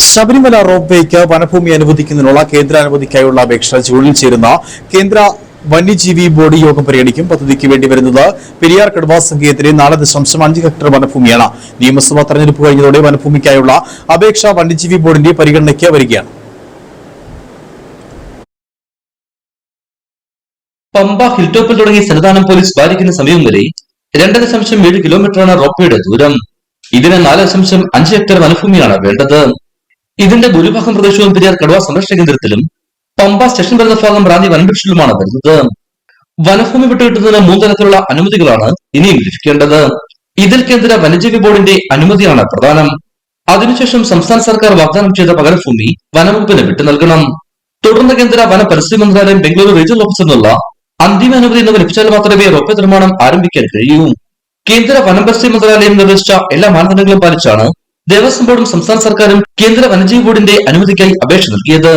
ശബരിമല റോപ്വേക്ക് വനഭൂമി അനുവദിക്കുന്നതിനുള്ള കേന്ദ്ര അനുമതിക്കായുള്ള അപേക്ഷ ജൂണിൽ ചേരുന്ന കേന്ദ്ര വന്യജീവി ബോർഡ് യോഗം പരിഗണിക്കും. പദ്ധതിക്ക് വേണ്ടി വരുന്നത് പെരിയാർ കടുവാ സങ്കേതത്തിലെ 4.5 ഹെക്ടർ വനഭൂമിയാണ്. നിയമസഭാ തെരഞ്ഞെടുപ്പ് കഴിഞ്ഞതോടെ വനഭൂമിക്കായുള്ള അപേക്ഷ വന്യജീവി ബോർഡിന്റെ പരിഗണനയ്ക്ക് വരികയാണ്. പമ്പ ഹിൽ ടോപ്പിൽ തുടങ്ങി സന്നിധാനം പോലീസ് പാലിക്കുന്ന സമയം വരെ 2.7 കിലോമീറ്ററാണ് റോപ്വേയുടെ ദൂരം. ഇതിന് 4.5 ഹെക്ടർ വനഭൂമിയാണ് വേണ്ടത്. ഇതിന്റെ ഭൂരിഭാഗം പ്രദേശവും പെരിയാർ കടുവാ സംരക്ഷണ കേന്ദ്രത്തിലും പമ്പ സ്റ്റേഷൻ വരുന്ന ഭാഗം റാന്നി വനംവൃക്ഷത്തിലുമാണ് വരുന്നത്. വനഭൂമി വിട്ടുകിട്ടുന്നതിന് 3 തരത്തിലുള്ള അനുമതികളാണ് ഇനിയും ലഭിക്കേണ്ടത്. ഇതിൽ കേന്ദ്ര വന്യജീവി ബോർഡിന്റെ അനുമതിയാണ് പ്രധാനം. അതിനുശേഷം സംസ്ഥാന സർക്കാർ വാഗ്ദാനം ചെയ്ത പകരഭൂമി വനംവകുപ്പിന് വിട്ടു നൽകണം. തുടർന്ന് കേന്ദ്ര വന പരിസ്ഥിതി മന്ത്രാലയം ബംഗളൂരു റീജിയണൽ ഓഫീസറിനുള്ള അന്തിമ അനുമതി എന്നിവ ലഭിച്ചാൽ മാത്രമേ റോപ്വേ നിർമ്മാണം ആരംഭിക്കാൻ കഴിയൂ. കേന്ദ്ര വനം പരിസ്ഥിതി മന്ത്രാലയം നിർദ്ദേശിച്ച എല്ലാ മാനദണ്ഡങ്ങളും പാലിച്ചാണ് ദേവസ്വം ബോർഡും സംസ്ഥാന സർക്കാരും കേന്ദ്ര വന്യജീവി ബോർഡിന്റെ അനുമതിക്കായി അപേക്ഷ നൽകിയത്.